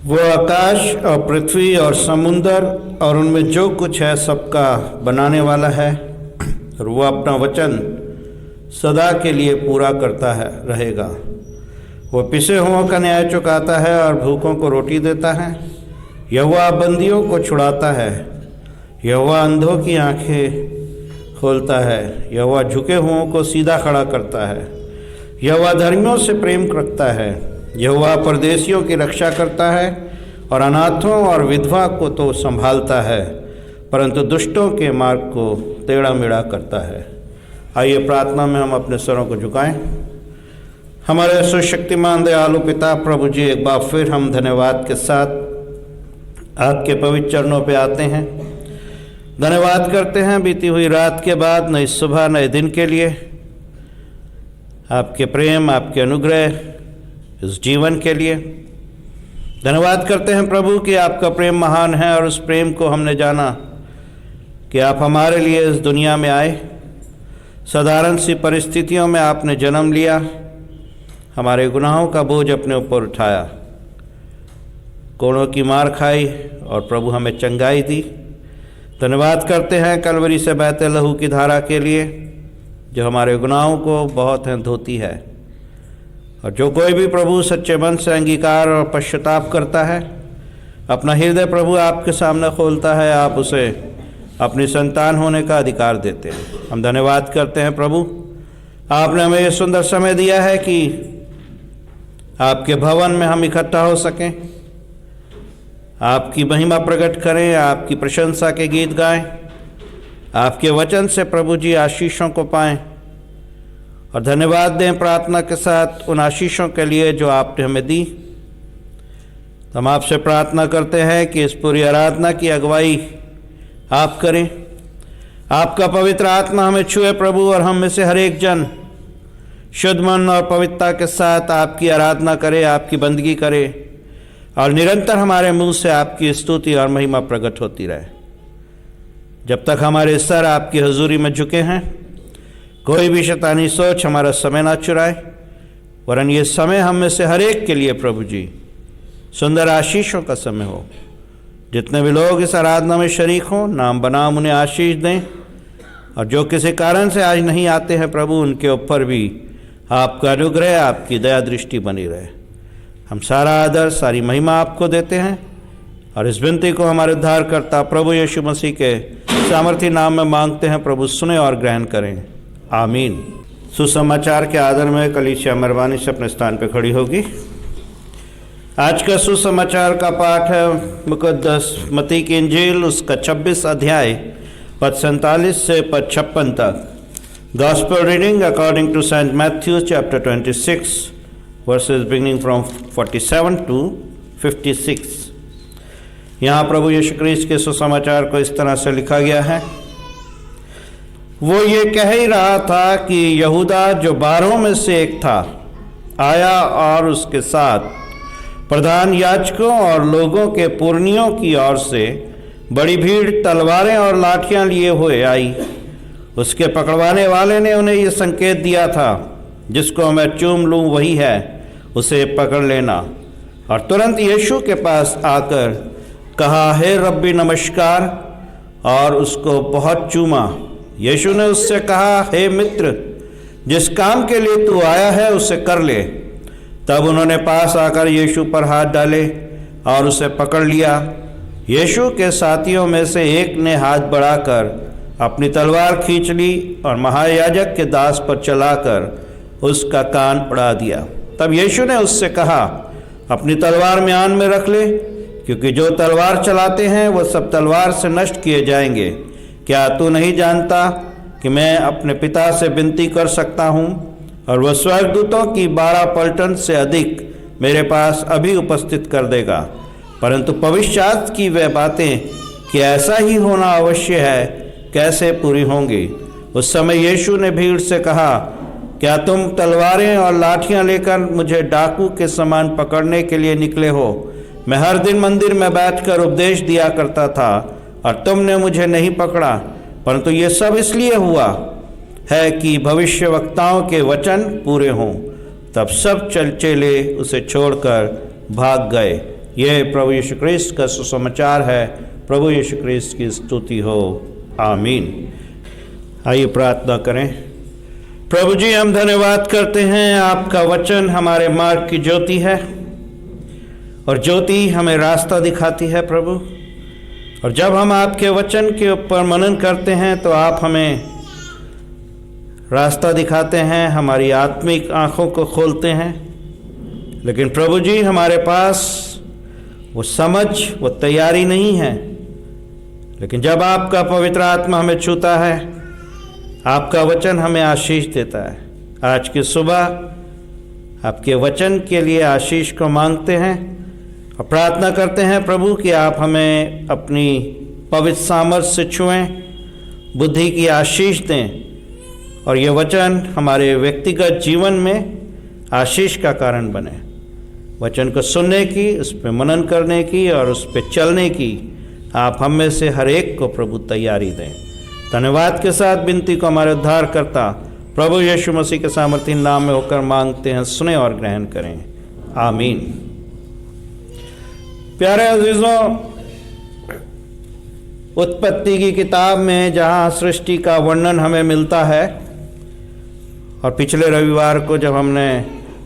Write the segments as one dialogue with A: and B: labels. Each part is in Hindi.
A: वो आकाश और पृथ्वी और समुंदर और उनमें जो कुछ है सबका बनाने वाला है, और वो अपना वचन सदा के लिए पूरा करता है रहेगा। वो पिसे हुओं का न्याय चुकाता है और भूखों को रोटी देता है। यहोवा बंदियों को छुड़ाता है। यहोवा अंधों की आंखें खोलता है। यहोवा झुके हुओं को सीधा खड़ा करता है। यहोवा धर्मियों से प्रेम रखता है। यहोवा परदेशियों की रक्षा करता है और अनाथों और विधवा को तो संभालता है, परंतु दुष्टों के मार्ग को टेढ़ा मेढ़ा करता है। आइए प्रार्थना में हम अपने सरों को झुकाएं। हमारे सुशक्तिमान दयालु पिता प्रभु जी, एक बार फिर हम धन्यवाद के साथ आपके पवित्र चरणों पे आते हैं। धन्यवाद करते हैं बीती हुई रात के बाद नई सुबह नए दिन के लिए, आपके प्रेम आपके अनुग्रह इस जीवन के लिए। धन्यवाद करते हैं प्रभु कि आपका प्रेम महान है और उस प्रेम को हमने जाना कि आप हमारे लिए इस दुनिया में आए। साधारण सी परिस्थितियों में आपने जन्म लिया, हमारे गुनाहों का बोझ अपने ऊपर उठाया, कोड़ों की मार खाई और प्रभु हमें चंगाई दी। धन्यवाद करते हैं कलवरी से बहते लहू की धारा के लिए, जो हमारे गुनाहों को बहुत है धोती है। और जो कोई भी प्रभु सच्चे मन से अंगीकार और पश्चाताप करता है, अपना हृदय प्रभु आपके सामने खोलता है, आप उसे अपनी संतान होने का अधिकार देते हैं। हम धन्यवाद करते हैं प्रभु, आपने हमें ये सुंदर समय दिया है कि आपके भवन में हम इकट्ठा हो सकें, आपकी महिमा प्रकट करें, आपकी प्रशंसा के गीत गाएं, आपके वचन से प्रभु जी आशीषों को पाएं और धन्यवाद दें प्रार्थना के साथ उन आशीषों के लिए जो आपने हमें दी। हम आपसे प्रार्थना करते हैं कि इस पूरी आराधना की अगुवाई आप करें। आपका पवित्र आत्मा हमें छुए प्रभु, और हम में से हर एक जन शुद्ध मन और पवित्रता के साथ आपकी आराधना करे, आपकी बंदगी करे, और निरंतर हमारे मुंह से आपकी स्तुति और महिमा प्रकट होती रहे। जब तक हमारे सर आपकी हजूरी में झुके हैं, कोई भी शैतानी सोच हमारा समय ना चुराए, वरन ये समय हम में से हर एक के लिए प्रभु जी सुंदर आशीषों का समय हो। जितने भी लोग इस आराधना में शरीक हों, नाम बनाम उन्हें आशीष दें, और जो किसी कारण से आज नहीं आते हैं प्रभु, उनके ऊपर भी आपका अनुग्रह आपकी दया दृष्टि बनी रहे। हम सारा आदर सारी महिमा आपको देते हैं और इस विनती को हमारे उद्धारकर्ता प्रभु यीशु मसीह के सामर्थी नाम में मांगते हैं। प्रभु सुने और ग्रहण करें, आमीन। सुसमाचार के आदर में कलीसिया मेहरबानी से अपने स्थान पर खड़ी होगी। आज का सुसमाचार का पाठ है मुकद्दस मत्ती की इंजील, उसका 26 अध्याय पद 47 से पद 56 तक। Gospel reading according to St. Matthew chapter 26 verses beginning from 47 to 56। यहाँ प्रभु यीशु क्रिस्त के सुसमाचार को इस तरह से लिखा गया है। वो ये कह ही रहा था कि यहूदा जो 12 में से एक था आया और उसके साथ प्रधान याजकों और लोगों के पुरनियों की ओर से बड़ी भीड़ तलवारें और लाठियां लिए हुए आई। उसके पकड़वाने वाले ने उन्हें यह संकेत दिया था, जिसको मैं चूम लूँ वही है, उसे पकड़ लेना। और तुरंत यीशु के पास आकर कहा, हे रब्बी नमस्कार, और उसको बहुत चूमा। यीशु ने उससे कहा, हे मित्र, जिस काम के लिए तू आया है उसे कर ले। तब उन्होंने पास आकर यीशु पर हाथ डाले और उसे पकड़ लिया। यीशु के साथियों में से एक ने हाथ बढ़ाकर अपनी तलवार खींच ली और महायाजक के दास पर चलाकर उसका कान उड़ा दिया। तब यीशु ने उससे कहा, अपनी तलवार म्यान में रख ले, क्योंकि जो तलवार चलाते हैं वह सब तलवार से नष्ट किए जाएंगे। क्या तू नहीं जानता कि मैं अपने पिता से विनती कर सकता हूँ और वह स्वर्गदूतों की 12 पलटन से अधिक मेरे पास अभी उपस्थित कर देगा। परंतु भविष्यवाणी की वह बातें कि ऐसा ही होना अवश्य है कैसे पूरी होंगी। उस समय यीशु ने भीड़ से कहा, क्या तुम तलवारें और लाठियां लेकर मुझे डाकू के समान पकड़ने के लिए निकले हो? मैं हर दिन मंदिर में बैठकर उपदेश दिया करता था और तुमने मुझे नहीं पकड़ा, परंतु ये सब इसलिए हुआ है कि भविष्यवक्ताओं के वचन पूरे हों। तब सब चेले उसे छोड़कर भाग गए। यह प्रभु यीशु क्रिस्त का सुसमाचार है। प्रभु यीशु क्रिस्त की स्तुति हो, आमीन। आइए प्रार्थना करें। प्रभु जी, हम धन्यवाद करते हैं, आपका वचन हमारे मार्ग की ज्योति है और ज्योति हमें रास्ता दिखाती है प्रभु। और जब हम आपके वचन के ऊपर मनन करते हैं तो आप हमें रास्ता दिखाते हैं, हमारी आत्मिक आँखों को खोलते हैं। लेकिन प्रभु जी, हमारे पास वो समझ, वो तैयारी नहीं है। लेकिन जब आपका पवित्र आत्मा हमें छूता है, आपका वचन हमें आशीष देता है। आज की सुबह आपके वचन के लिए आशीष को मांगते हैं और प्रार्थना करते हैं प्रभु कि आप हमें अपनी पवित्र सामर्थ्य से छुएं, बुद्धि की आशीष दें और ये वचन हमारे व्यक्तिगत जीवन में आशीष का कारण बने। वचन को सुनने की, उस पर मनन करने की और उस पर चलने की आप हम में से हर एक को प्रभु तैयारी दें। धन्यवाद के साथ विनती को हमारे उद्धारकर्ता प्रभु यीशु मसीह के सामर्थ्य नाम में होकर मांगते हैं, सुने और ग्रहण करें, आमीन। प्यारे अजीजों, उत्पत्ति की किताब में जहाँ सृष्टि का वर्णन हमें मिलता है, और पिछले रविवार को जब हमने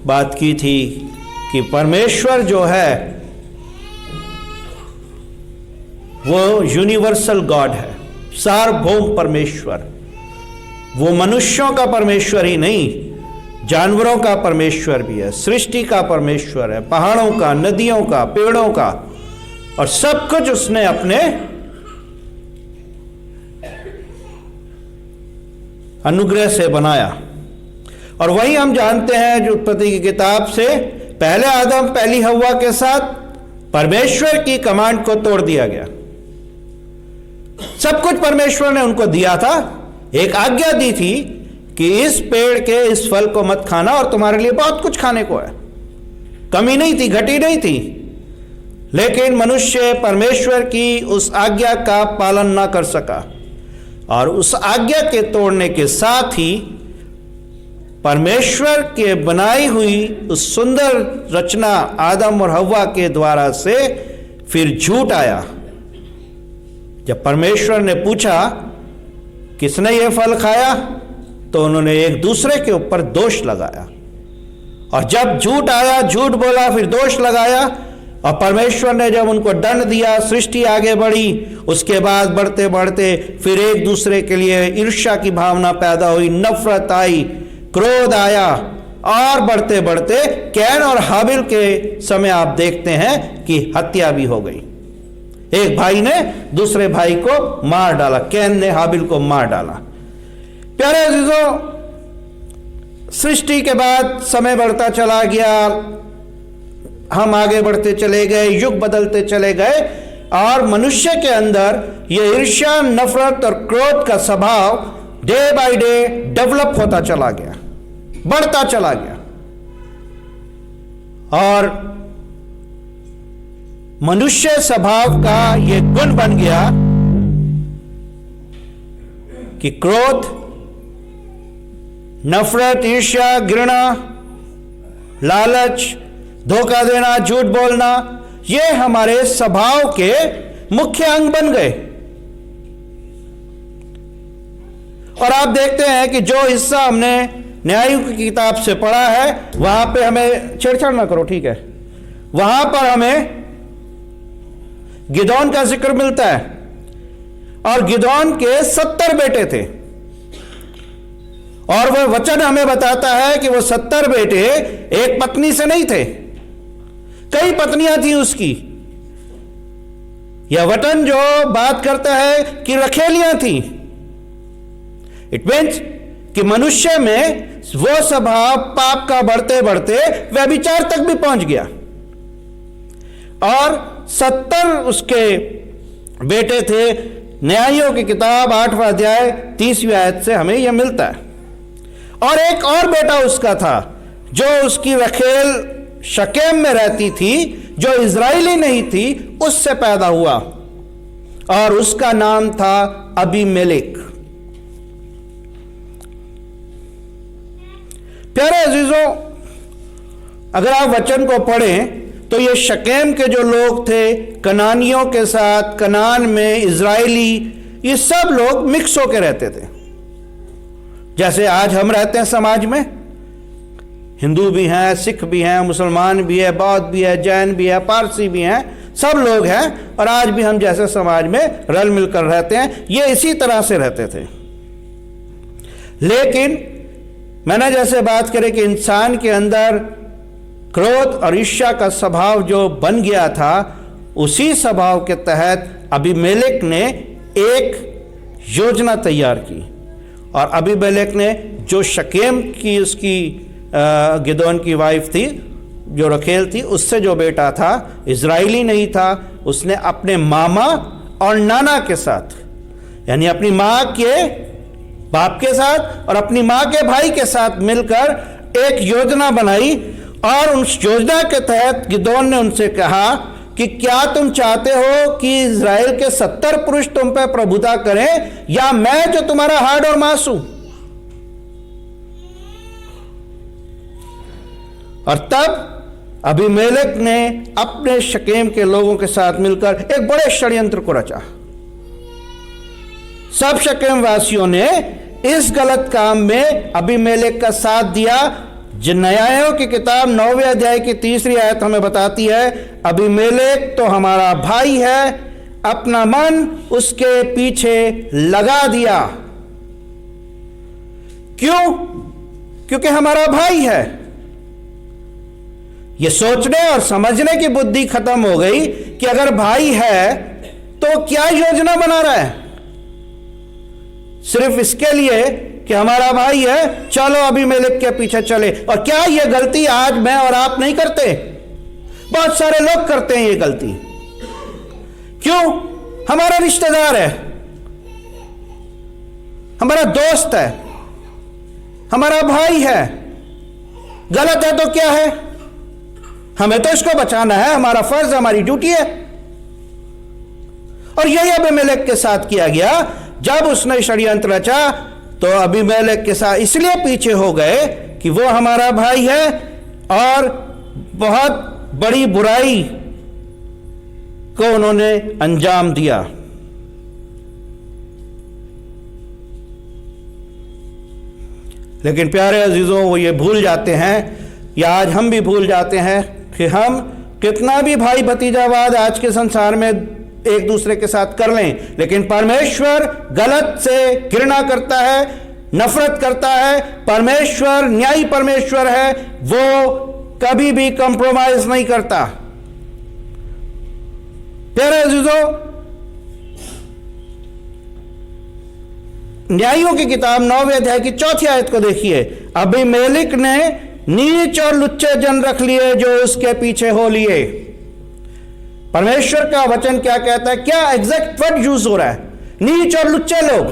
A: बात की थी कि परमेश्वर जो है वो यूनिवर्सल गॉड है, सार्वभौम परमेश्वर। वो मनुष्यों का परमेश्वर ही नहीं, जानवरों का परमेश्वर भी है, सृष्टि का परमेश्वर है, पहाड़ों का, नदियों का, पेड़ों का, और सब कुछ उसने अपने अनुग्रह से बनाया। और वही हम जानते हैं जो उत्पत्ति की किताब से पहले आदम पहली हव्वा के साथ परमेश्वर की कमांड को तोड़ दिया गया। सब कुछ परमेश्वर ने उनको दिया था, एक आज्ञा दी थी कि इस पेड़ के इस फल को मत खाना और तुम्हारे लिए बहुत कुछ खाने को है। कमी नहीं थी, घटी नहीं थी। लेकिन मनुष्य परमेश्वर की उस आज्ञा का पालन ना कर सका और उस आज्ञा के तोड़ने के साथ ही परमेश्वर के बनाई हुई उस सुंदर रचना आदम और हव्वा के द्वारा से फिर झूठ आया। जब परमेश्वर ने पूछा किसने यह फल खाया, तो उन्होंने एक दूसरे के ऊपर दोष लगाया। और जब झूठ आया, झूठ बोला, फिर दोष लगाया, और परमेश्वर ने जब उनको दंड दिया, सृष्टि आगे बढ़ी। उसके बाद बढ़ते बढ़ते फिर एक दूसरे के लिए ईर्ष्या की भावना पैदा हुई, नफरत आई, क्रोध आया, और बढ़ते बढ़ते कैन और हाबिल के समय आप देखते हैं कि हत्या भी हो गई। एक भाई ने दूसरे भाई को मार डाला, कैन ने हाबिल को मार डाला। प्यारे अजीजों, सृष्टि के बाद समय बढ़ता चला गया, हम आगे बढ़ते चले गए, युग बदलते चले गए, और मनुष्य के अंदर यह ईर्ष्या, नफरत और क्रोध का स्वभाव डे बाय डे डेवलप होता चला गया, बढ़ता चला गया। और मनुष्य स्वभाव का यह गुण बन गया कि क्रोध, नफरत, ईर्ष्या, घृणा, लालच, धोखा देना, झूठ बोलना, ये हमारे स्वभाव के मुख्य अंग बन गए। और आप देखते हैं कि जो हिस्सा हमने न्यायों की किताब से पढ़ा है, वहां पे हमें छेड़छाड़ ना करो, ठीक है, वहां पर हमें गिदोन का जिक्र मिलता है। और गिदोन के 70 बेटे थे, और वह वचन हमें बताता है कि वो 70 बेटे एक पत्नी से नहीं थे, कई पत्नियां थी उसकी। यह वचन जो बात करता है कि रखेलियां थी। इट मीन्स कि मनुष्य में वो स्वभाव पाप का बढ़ते बढ़ते व्यभिचार तक भी पहुंच गया। और 70 उसके बेटे थे। न्यायों की किताब 8वां अध्याय 30वीं आयत से हमें यह मिलता है। और एक और बेटा उसका था जो उसकी रखेल शकेम में रहती थी, जो इजराइली नहीं थी, उससे पैदा हुआ, और उसका नाम था अबीमेलेक। प्यारे अजीजों, अगर आप वचन को पढ़ें तो ये शकेम के जो लोग थे, कनानियों के साथ, कनान में इजराइली, ये सब लोग मिक्स होकर रहते थे। जैसे आज हम रहते हैं समाज में, हिंदू भी हैं, सिख भी हैं, मुसलमान भी है, बौद्ध भी है, जैन भी है, पारसी भी हैं, सब लोग हैं, और आज भी हम जैसे समाज में रल मिलकर रहते हैं, ये इसी तरह से रहते थे। लेकिन मैंने जैसे बात करें कि इंसान के अंदर क्रोध और ईर्ष्या का स्वभाव जो बन गया था, उसी स्वभाव के तहत अबीमेलेक ने एक योजना तैयार की, और अबीमेलेक ने जो शकेम की उसकी गिदोन की वाइफ थी, जो रखेल थी, उससे जो बेटा था, इजराइली नहीं था, उसने अपने मामा और नाना के साथ, यानी अपनी माँ के बाप के साथ और अपनी माँ के भाई के साथ मिलकर एक योजना बनाई, और उस योजना के तहत गिदोन ने उनसे कहा कि क्या तुम चाहते हो कि इजराइल के 70 पुरुष तुम पे प्रभुता करें, या मैं जो तुम्हारा हाड़ और मांस हूं। और तब अबीमेलेक ने अपने शकेम के लोगों के साथ मिलकर एक बड़े षड्यंत्र को रचा। सब शकेम वासियों ने इस गलत काम में अबीमेलेक का साथ दिया। न्यायों की किताब 9वें अध्याय की 3री आयत हमें बताती है, अबीमेलेक तो हमारा भाई है, अपना मन उसके पीछे लगा दिया। क्यों? क्योंकि हमारा भाई है। ये सोचने और समझने की बुद्धि खत्म हो गई कि अगर भाई है तो क्या योजना बना रहा है, सिर्फ इसके लिए कि हमारा भाई है, चलो अबीमेलेक के पीछे चले। और क्या ये गलती आज मैं और आप नहीं करते? बहुत सारे लोग करते हैं ये गलती। क्यों? हमारा रिश्तेदार है, हमारा दोस्त है, हमारा भाई है, गलत है तो क्या है, हमें तो इसको बचाना है, हमारा फर्ज, हमारी ड्यूटी है। और यही अबीमेलेक के साथ किया गया। जब उसने षड्यंत्र रचा तो अबीमेलेक के साथ इसलिए पीछे हो गए कि वो हमारा भाई है, और बहुत बड़ी बुराई को उन्होंने अंजाम दिया। लेकिन प्यारे अजीजों, वो ये भूल जाते हैं, या आज हम भी भूल जाते हैं कि हम कितना भी भाई भतीजावाद आज के संसार में एक दूसरे के साथ कर लें, लेकिन परमेश्वर गलत से घृणा करता है, नफरत करता है। परमेश्वर न्यायी परमेश्वर है, वो कभी भी कंप्रोमाइज नहीं करता। प्यारे अजीजों, न्यायियों की किताब 9वें अध्याय की 4थी आयत को देखिए। अबीमेलेक ने नीच और लुच्चे जन रख लिए जो उसके पीछे हो लिए। परमेश्वर का वचन क्या कहता है? क्या एग्जैक्ट वर्ड यूज हो रहा है? नीच और लुच्चे लोग।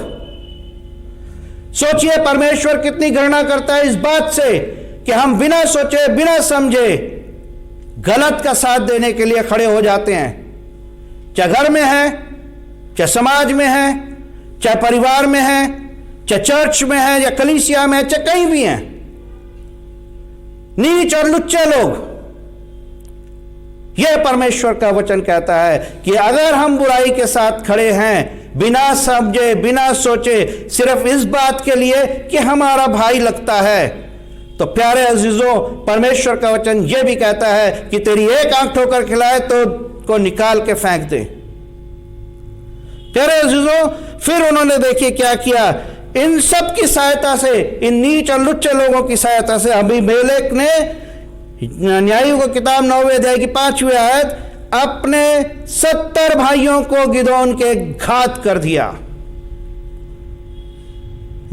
A: सोचिए परमेश्वर कितनी घृणा करता है इस बात से कि हम बिना सोचे बिना समझे गलत का साथ देने के लिए खड़े हो जाते हैं। चाहे घर में है, चाहे समाज में है, चाहे परिवार में है, चाहे चर्च में है, या कलीसिया में है, चाहे कहीं भी है। नीच और लुच्चे लोग। यह परमेश्वर का वचन कहता है कि अगर हम बुराई के साथ खड़े हैं, बिना समझे बिना सोचे, सिर्फ इस बात के लिए कि हमारा भाई लगता है, तो प्यारे अजीजों, परमेश्वर का वचन यह भी कहता है कि तेरी एक आंख ठोकर खिलाए तो को निकाल के फेंक दे। प्यारे अजीजों, फिर उन्होंने देखिए क्या किया। इन सब की सहायता से, इन नीच और लुच्चे लोगों की सहायता से अबीमेलेक ने न्यायियों की किताब 9वें अध्याय की 5वीं आयत अपने 70 भाइयों को गिदोन के घात कर दिया,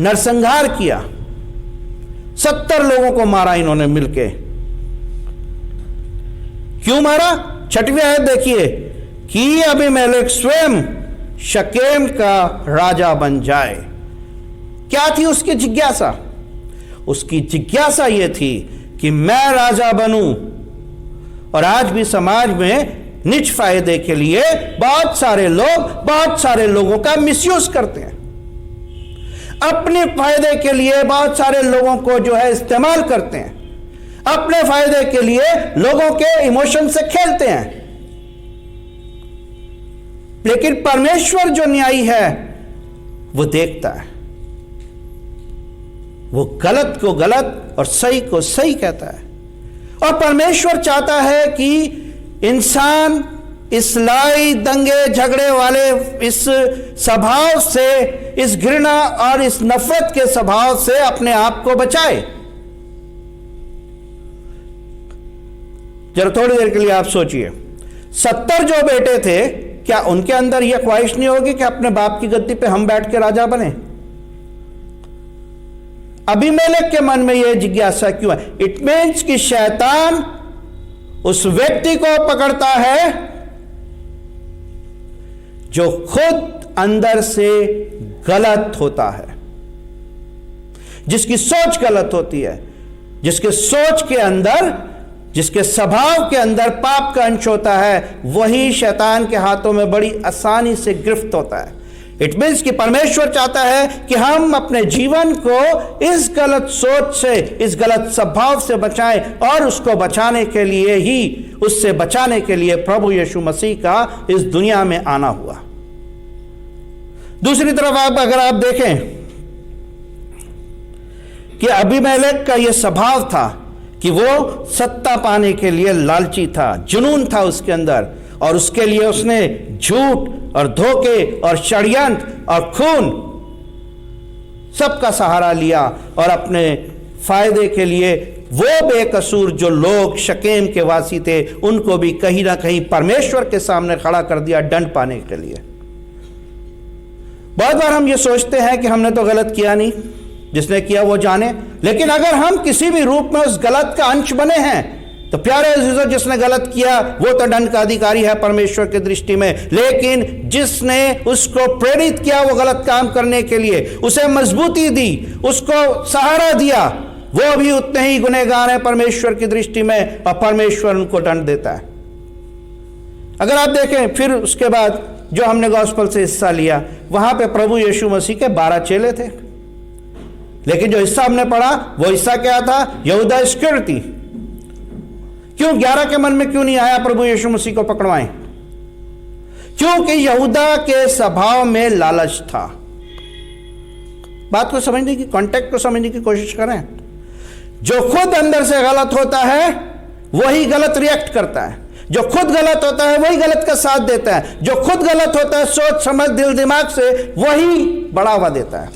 A: नरसंहार किया। 70 लोगों को मारा इन्होंने मिलके। क्यों मारा? 6वीं आयत देखिए कि अबीमेलेक स्वयं शकेम का राजा बन जाए। क्या थी उसकी जिज्ञासा? उसकी जिज्ञासा यह थी कि मैं राजा बनूं। और आज भी समाज में निज फायदे के लिए बहुत सारे लोगों का मिसयूज करते हैं। अपने फायदे के लिए बहुत सारे लोगों को जो है इस्तेमाल करते हैं। अपने फायदे के लिए लोगों के इमोशन से खेलते हैं। लेकिन परमेश्वर जो न्यायी है वो देखता है, वो गलत को गलत और सही को सही कहता है। और परमेश्वर चाहता है कि इंसान इस लड़ाई दंगे झगड़े वाले इस स्वभाव से, इस घृणा और इस नफरत के स्वभाव से अपने आप को बचाए। जरा थोड़ी देर के लिए आप सोचिए, 70 जो बेटे थे, क्या उनके अंदर यह ख्वाहिश नहीं होगी कि अपने बाप की गद्दी पे हम बैठ के राजा बने? अबीमेलेक के मन में यह जिज्ञासा क्यों है? इट मीन्स कि शैतान उस व्यक्ति को पकड़ता है जो खुद अंदर से गलत होता है, जिसकी सोच गलत होती है, जिसके सोच के अंदर, जिसके स्वभाव के अंदर पाप का अंश होता है, वही शैतान के हाथों में बड़ी आसानी से गिरफ्त होता है। इट मीन्स कि परमेश्वर चाहता है कि हम अपने जीवन को इस गलत सोच से, इस गलत स्वभाव से बचाएं, और उसको बचाने के लिए ही, उससे बचाने के लिए प्रभु यीशु मसीह का इस दुनिया में आना हुआ। दूसरी तरफ अगर आप देखें कि अबीमेलेक का यह स्वभाव था कि वो सत्ता पाने के लिए लालची था, जुनून था उसके अंदर, और उसके लिए उसने झूठ और धोखे और षड्यंत्र और खून सबका सहारा लिया, और अपने फायदे के लिए वो बेकसूर जो लोग शकेम के वासी थे, उनको भी कहीं ना कहीं परमेश्वर के सामने खड़ा कर दिया दंड पाने के लिए। बहुत बार हम ये सोचते हैं कि हमने तो गलत किया नहीं, जिसने किया वो जाने। लेकिन अगर हम किसी भी रूप में उस गलत का अंश बने हैं, तो प्यारे अजीजों, जिसने गलत किया वो तो दंड का अधिकारी है परमेश्वर की दृष्टि में, लेकिन जिसने उसको प्रेरित किया वो गलत काम करने के लिए, उसे मजबूती दी, उसको सहारा दिया, वो भी उतने ही गुनहगार है परमेश्वर की दृष्टि में, और परमेश्वर उनको दंड देता है। अगर आप देखें फिर उसके बाद जो हमने गॉस्पेल से हिस्सा लिया, वहां पे प्रभु यीशु मसीह के 12 चेले थे, लेकिन जो हिस्सा हमने पढ़ा वो हिस्सा क्या था? यहूदा इस्करियोती। क्यों 11 के मन में क्यों नहीं आया प्रभु यीशु मसीह को पकड़वाएं? क्योंकि यहूदा के स्वभाव में लालच था। बात को समझने की, कॉन्टेक्ट को समझने की कोशिश करें। जो खुद अंदर से गलत होता है वही गलत रिएक्ट करता है, जो खुद गलत होता है वही गलत का साथ देता है, जो खुद गलत होता है सोच समझ दिल दिमाग से वही बढ़ावा देता है।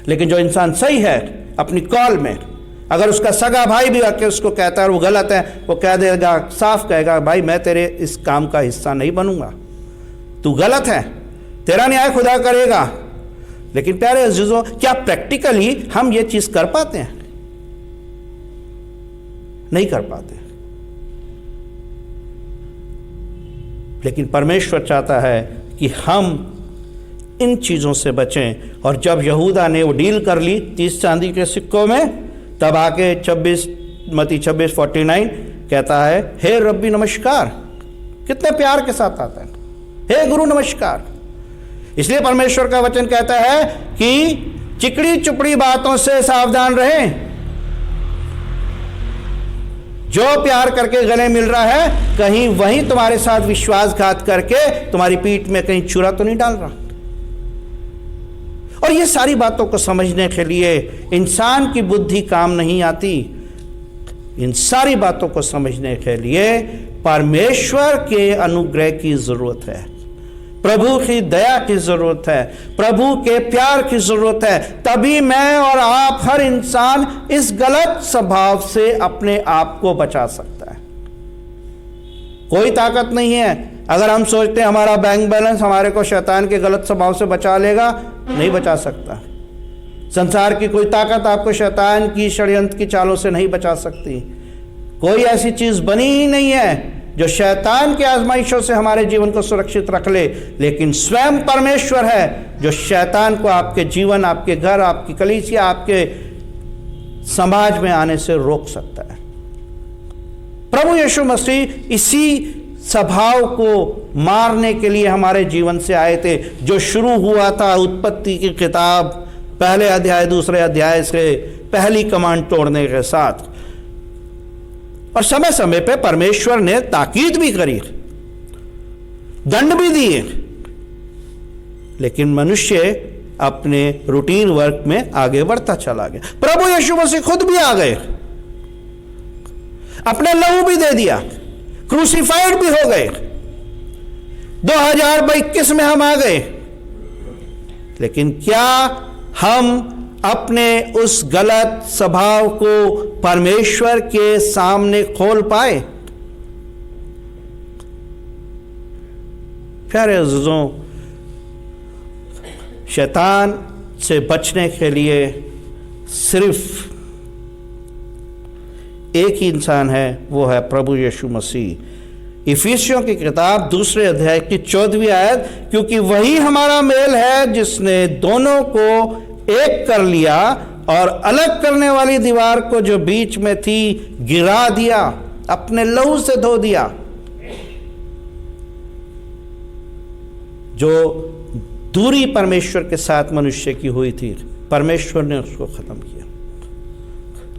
A: लेकिन जो इंसान सही है अपनी कॉल में, अगर उसका सगा भाई भी आके उसको कहता है और वो गलत है, वो कह देगा, साफ कहेगा, भाई मैं तेरे इस काम का हिस्सा नहीं बनूंगा, तू गलत है, तेरा न्याय खुदा करेगा। लेकिन प्यारे अजीजों, क्या प्रैक्टिकली हम ये चीज कर पाते हैं? नहीं कर पाते। लेकिन परमेश्वर चाहता है कि हम इन चीज़ों से बचें। और जब यहूदा ने वो डील कर ली 30 चांदी के सिक्कों में, तब आके 26:49 कहता है, हे रब्बी नमस्कार। कितने प्यार के साथ आता है, हे गुरु नमस्कार। इसलिए परमेश्वर का वचन कहता है कि चिकड़ी चुपड़ी बातों से सावधान रहें। जो प्यार करके गले मिल रहा है, कहीं वहीं तुम्हारे साथ विश्वासघात करके तुम्हारी पीठ में कहीं छुरा तो नहीं डाल रहा। और ये सारी बातों को समझने के लिए इंसान की बुद्धि काम नहीं आती। इन सारी बातों को समझने के लिए परमेश्वर के अनुग्रह की जरूरत है, प्रभु की दया की जरूरत है, प्रभु के प्यार की जरूरत है। तभी मैं और आप, हर इंसान इस गलत स्वभाव से अपने आप को बचा सकता है। कोई ताकत नहीं है। अगर हम सोचते हैं हमारा बैंक बैलेंस हमारे को शैतान के गलत स्वभाव से बचा लेगा, नहीं बचा सकता। संसार की कोई ताकत आपको शैतान की षड्यंत्र की चालों से नहीं बचा सकती। कोई ऐसी चीज बनी ही नहीं है जो शैतान के आजमाइशों से हमारे जीवन को सुरक्षित रख ले। लेकिन स्वयं परमेश्वर है जो शैतान को आपके जीवन, आपके घर, आपकी कलीसिया, आपके समाज में आने से रोक सकता है। प्रभु यीशु मसीह इसी स्वभाव को मारने के लिए हमारे जीवन से आए थे। जो शुरू हुआ था उत्पत्ति की किताब 1 अध्याय 2 अध्याय से पहली कमांड तोड़ने के साथ, और समय समय पे परमेश्वर ने ताकीद भी करी, दंड भी दिए, लेकिन मनुष्य अपने रूटीन वर्क में आगे बढ़ता चला गया। प्रभु यीशु मसीह खुद भी आ गए, अपने लहू भी दे दिया, क्रूसिफाइड भी हो गए, 2021 में हम आ गए। लेकिन क्या हम अपने उस गलत स्वभाव को परमेश्वर के सामने खोल पाए? प्यारे अज़ीज़ों, शैतान से बचने के लिए सिर्फ एक ही इंसान है, वो है प्रभु यीशु मसीह। इफिसियों की किताब 2 अध्याय की 14वीं आयत, क्योंकि वही हमारा मेल है जिसने दोनों को एक कर लिया और अलग करने वाली दीवार को जो बीच में थी गिरा दिया, अपने लहू से धो दिया। जो दूरी परमेश्वर के साथ मनुष्य की हुई थी, परमेश्वर ने उसको खत्म किया।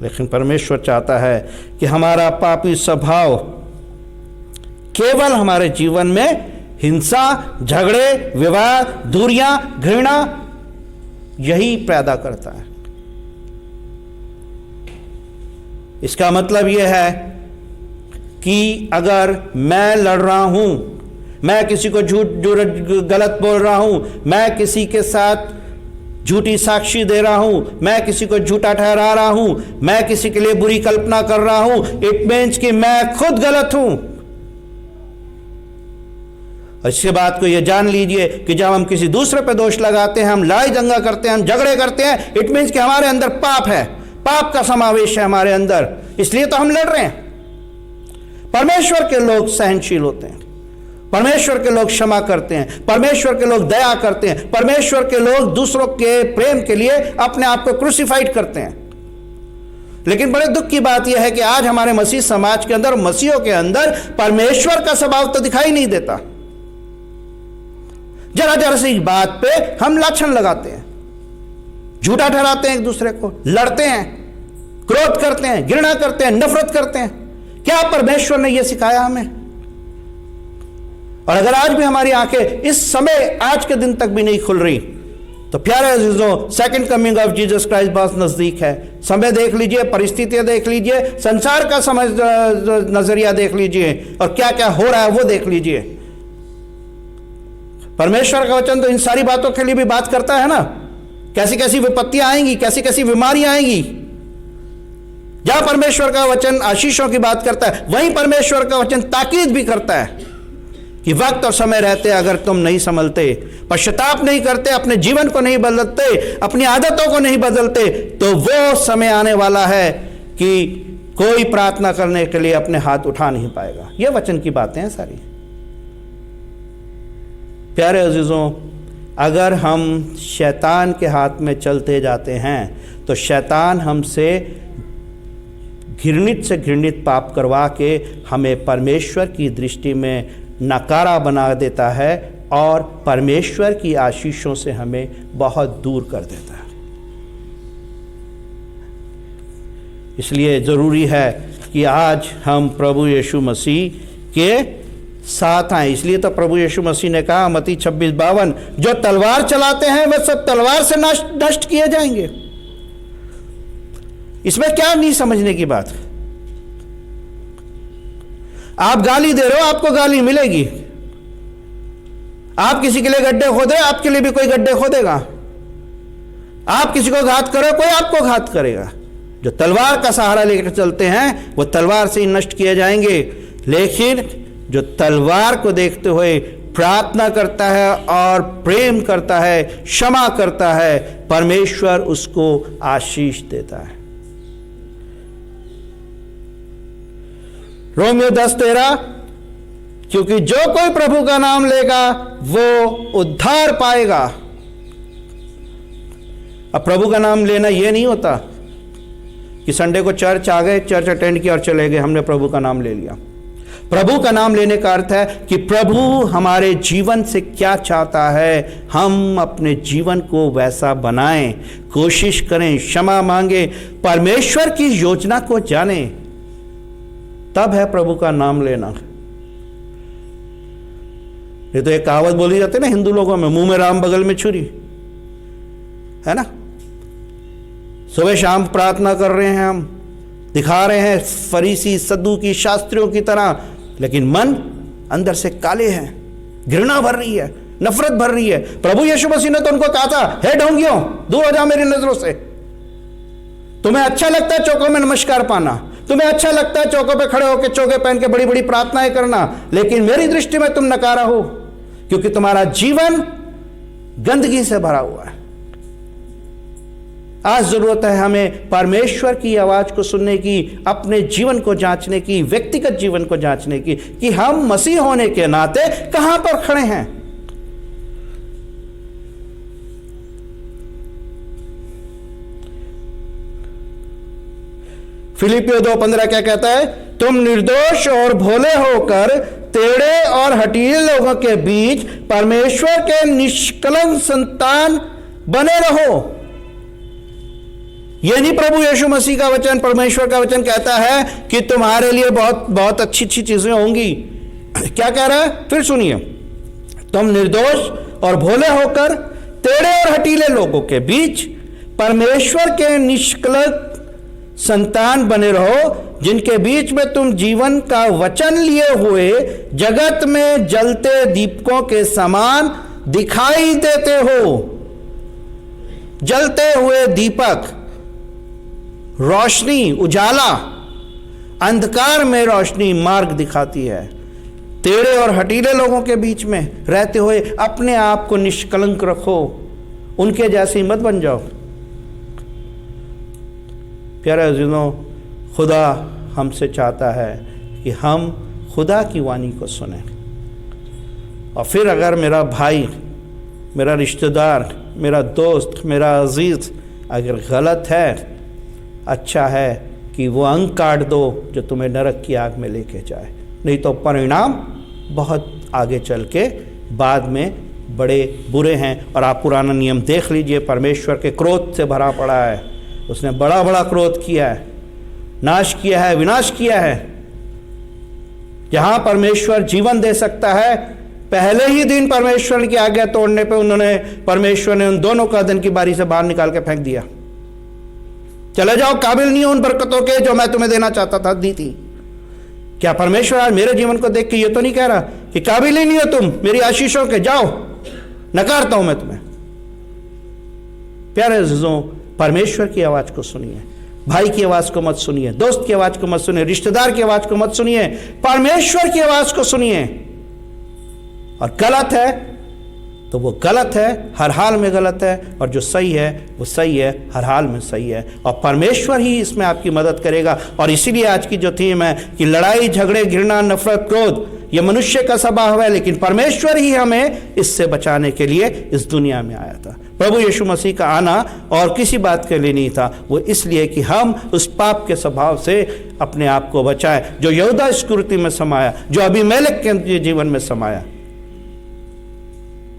A: लेकिन परमेश्वर चाहता है कि हमारा पापी स्वभाव केवल हमारे जीवन में हिंसा, झगड़े, विवाद, दूरियां, घृणा यही पैदा करता है। इसका मतलब यह है कि अगर मैं लड़ रहा हूं, मैं किसी को गलत बोल रहा हूं, मैं किसी के साथ झूठी साक्षी दे रहा हूं, मैं किसी को झूठा ठहरा रहा हूं, मैं किसी के लिए बुरी कल्पना कर रहा हूं, इट मीन्स कि मैं खुद गलत हूं। इसके बाद को यह जान लीजिए कि जब हम किसी दूसरे पे दोष लगाते हैं, हम लड़ाई दंगा करते हैं, हम झगड़े करते हैं, इट मीन्स कि हमारे अंदर पाप है, पाप का समावेश है हमारे अंदर, इसलिए तो हम लड़ रहे हैं। परमेश्वर के लोग सहनशील होते हैं, परमेश्वर के लोग क्षमा करते हैं, परमेश्वर के लोग दया करते हैं, परमेश्वर के लोग दूसरों के प्रेम के लिए अपने आप को क्रूसिफाइड करते हैं। लेकिन बड़े दुख की बात यह है कि आज हमारे मसीह समाज के अंदर, मसीहों के अंदर परमेश्वर का स्वभाव तो दिखाई नहीं देता। जरा जरा सी बात पे हम लाछन लगाते हैं, झूठा ठहराते हैं, एक दूसरे को लड़ते हैं, क्रोध करते हैं, घृणा करते हैं, नफरत करते हैं। क्या परमेश्वर ने यह सिखाया हमें? और अगर आज भी हमारी आंखें इस समय, आज के दिन तक भी नहीं खुल रही, तो प्यारे अज़ीज़ों, second coming of Jesus Christ बहुत नजदीक है। समय देख लीजिए, परिस्थितियां देख लीजिए, संसार का समझ नजरिया देख लीजिए, और क्या क्या हो रहा है वो देख लीजिए। परमेश्वर का वचन तो इन सारी बातों के लिए भी बात करता है ना। कैसी कैसी विपत्तियां आएंगी, कैसी कैसी बीमारियां आएंगी। जहां परमेश्वर का वचन आशीषों की बात करता है, वहीं परमेश्वर का वचन ताकीद भी करता है कि वक्त और समय रहते अगर तुम नहीं संभलते, पश्चाताप नहीं करते, अपने जीवन को नहीं बदलते, अपनी आदतों को नहीं बदलते, तो वो समय आने वाला है कि कोई प्रार्थना करने के लिए अपने हाथ उठा नहीं पाएगा। ये वचन की बातें हैं सारी। प्यारे अजीजों, अगर हम शैतान के हाथ में चलते जाते हैं तो शैतान हमसे घृणित से घृणित पाप करवा के हमें परमेश्वर की दृष्टि में नकारा बना देता है और परमेश्वर की आशीषों से हमें बहुत दूर कर देता है। इसलिए ज़रूरी है कि आज हम प्रभु यीशु मसीह के साथ आए। इसलिए तो प्रभु यीशु मसीह ने कहा, मत्ती 26:52, जो तलवार चलाते हैं वे सब तलवार से नष्ट किए जाएंगे। इसमें क्या नहीं समझने की बात? आप गाली दे रहे हो, आपको गाली मिलेगी। आप किसी के लिए गड्ढे खोदे, आपके लिए भी कोई गड्ढे खोदेगा। आप किसी को घात करो, कोई आपको घात करेगा। जो तलवार का सहारा लेकर चलते हैं वो तलवार से ही नष्ट किए जाएंगे। लेकिन जो तलवार को देखते हुए प्रार्थना करता है और प्रेम करता है, क्षमा करता है, परमेश्वर उसको आशीष देता है। रोमियो 10:13, क्योंकि जो कोई प्रभु का नाम लेगा वो उद्धार पाएगा। अब प्रभु का नाम लेना यह नहीं होता कि संडे को चर्च आ गए, चर्च अटेंड किया और चले गए, हमने प्रभु का नाम ले लिया। प्रभु का नाम लेने का अर्थ है कि प्रभु हमारे जीवन से क्या चाहता है, हम अपने जीवन को वैसा बनाएं, कोशिश करें, क्षमा मांगे, परमेश्वर की योजना को जानें। तब है प्रभु का नाम लेना। ये तो एक कहावत बोली जाती है ना हिंदू लोगों में, मुंह में राम बगल में छुरी, है ना। सुबह शाम प्रार्थना कर रहे हैं, हम दिखा रहे हैं फरीसी सद्दूकी शास्त्रियों की तरह, लेकिन मन अंदर से काले हैं, घृणा भर रही है, नफरत भर रही है। प्रभु यीशु मसीह ने तो उनको कहा था, हे ढोंगियों दूर हो जाओ मेरी नजरों से। तुम्हें अच्छा लगता है चौकों में नमस्कार पाना, तुम्हें अच्छा लगता है चौकों पे खड़े होकर चौके पहन के बड़ी बड़ी प्रार्थनाएं करना, लेकिन मेरी दृष्टि में तुम नकारा हो, क्योंकि तुम्हारा जीवन गंदगी से भरा हुआ है। आज जरूरत है हमें परमेश्वर की आवाज को सुनने की, अपने जीवन को जांचने की, व्यक्तिगत जीवन को जांचने की, कि हम मसीह होने के नाते कहां पर खड़े हैं। फिलिपियो 2:15 क्या कहता है? तुम निर्दोष और भोले होकर टेढ़े और हठीले लोगों के बीच परमेश्वर के निष्कलंक संतान बने रहो। यह नहीं प्रभु यीशु मसीह का वचन, परमेश्वर का वचन कहता है कि तुम्हारे लिए बहुत बहुत अच्छी अच्छी चीजें होंगी। क्या कह रहा है? फिर सुनिए, तुम निर्दोष और भोले होकर टेढ़े और हठीले लोगों के बीच परमेश्वर के निष्कलंक संतान बने रहो, जिनके बीच में तुम जीवन का वचन लिए हुए जगत में जलते दीपकों के समान दिखाई देते हो। जलते हुए दीपक, रोशनी, उजाला, अंधकार में रोशनी मार्ग दिखाती है। टेढ़े और हठीले लोगों के बीच में रहते हुए अपने आप को निष्कलंक रखो, उनके जैसे मत बन जाओ। प्यारे अज़ीज़ों, खुदा हमसे चाहता है कि हम खुदा की वाणी को सुनें। और फिर अगर मेरा भाई, मेरा रिश्तेदार, मेरा दोस्त, मेरा अजीज़ अगर गलत है, अच्छा है कि वो अंक काट दो जो तुम्हें नरक की आग में लेके जाए, नहीं तो परिणाम बहुत आगे चल के बाद में बड़े बुरे हैं। और आप पुराना नियम देख लीजिए, परमेश्वर के क्रोध से भरा पड़ा है। उसने बड़ा बड़ा क्रोध किया है, नाश किया है, विनाश किया है। जहां परमेश्वर जीवन दे सकता है, पहले ही दिन परमेश्वर की आज्ञा तोड़ने पे परमेश्वर ने उन दोनों का दिन की बारी से बाहर निकाल के फेंक दिया। चले जाओ, काबिल नहीं हो उन बरकतों के जो मैं तुम्हें देना चाहता था, दी थी। क्या परमेश्वर आज मेरे जीवन को देख के ये तो नहीं कह रहा कि काबिल ही नहीं हो तुम मेरी आशीषों के, जाओ, नकारता हूं मैं तुम्हें। प्यारे अज़ीज़ों, परमेश्वर की आवाज को सुनिए, भाई की आवाज को मत सुनिए, दोस्त की आवाज को मत सुनिए, रिश्तेदार की आवाज को मत सुनिए, परमेश्वर की आवाज को सुनिए। और गलत है तो वो गलत है, हर हाल में गलत है, और जो सही है वो सही है, हर हाल में सही है। और परमेश्वर ही इसमें आपकी मदद करेगा। और इसीलिए आज की जो थीम है कि लड़ाई, झगड़े, घृणा, नफरत, क्रोध, ये मनुष्य का स्वभाव है, लेकिन परमेश्वर ही हमें इससे बचाने के लिए इस दुनिया में आया था। प्रभु यीशु मसीह का आना और किसी बात के लिए नहीं था, वो इसलिए कि हम उस पाप के स्वभाव से अपने आप को बचाएं जो यहूदा इस्करियोती में समाया, जो अबीमेलेक के जीवन में समाया।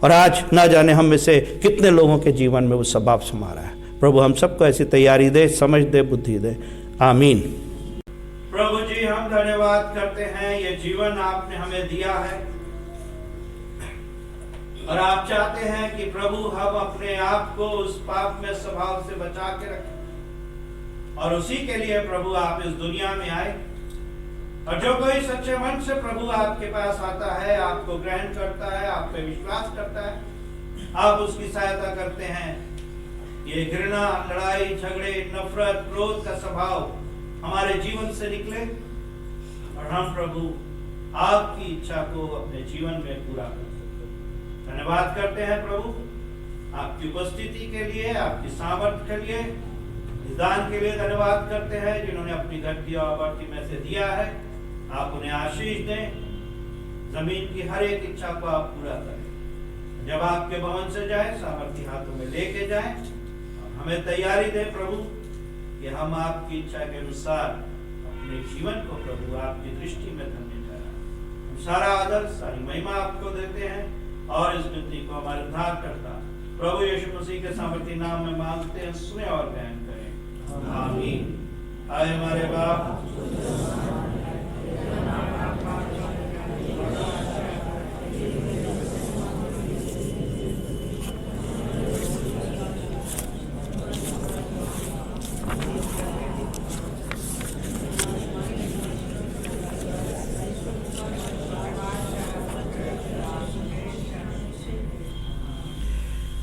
A: और आज ना जाने हम में से कितने लोगों के जीवन में वो स्वभाव समा रहा है। प्रभु हम सबको ऐसी तैयारी दे, समझ दे, बुद्धि दे। आमीन। प्रभु जी, हम धन्यवाद करते हैं, ये जीवन आपने हमें दिया है, और आप चाहते हैं कि प्रभु हम अपने आप को उस पाप में स्वभाव से बचा के रखें। और उसी के लिए प्रभु आप इस दुनिया में आए। और जो कोई सच्चे मन से प्रभु आपके पास आता है, आपको ग्रहण करता है, आप पे विश्वास करता है, आप उसकी सहायता करते हैं। ये घृणा, लड़ाई, झगड़े, नफरत, क्रोध का स्वभाव हमारे जीवन से निकले, और हम प्रभु आपकी इच्छा को अपने जीवन में पूरा कर सकते। धन्यवाद करते हैं प्रभु आपकी उपस्थिति के लिए, आपकी सामर्थ्य के लिए, दान के लिए धन्यवाद करते हैं जिन्होंने अपनी घटी और आवर्ती में से दिया है। आप उन्हें आशीष दें, जमीन की हर एक इच्छा को आप पूरा करें। जब आपके भवन से जाए, सामर्थ्य हाथों में लेके जाए, हमें तैयारी दें प्रभु कि हम आपकी इच्छा के अनुसार अपने जीवन को प्रभु आपकी दृष्टि में धन्य ठहराएं। हम सारा आदर, सारी महिमा आपको देते हैं, और इस विनती को हमारे उद्धारकर्ता प्रभु यीशु मसीह के सामर्थ्य नाम में मांगते हैं, सुने और ग्रहण करें। आमीन। आए हमारे बाप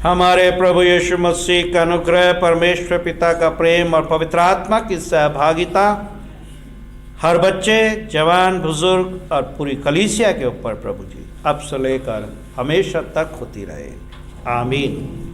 A: हमारे प्रभु यीशु मसीह का अनुग्रह, परमेश्वर पिता का प्रेम और पवित्र आत्मा की सहभागिता हर बच्चे, जवान, बुजुर्ग और पूरी कलीसिया के ऊपर प्रभु जी अब से लेकर हमेशा तक होती रहे। आमीन।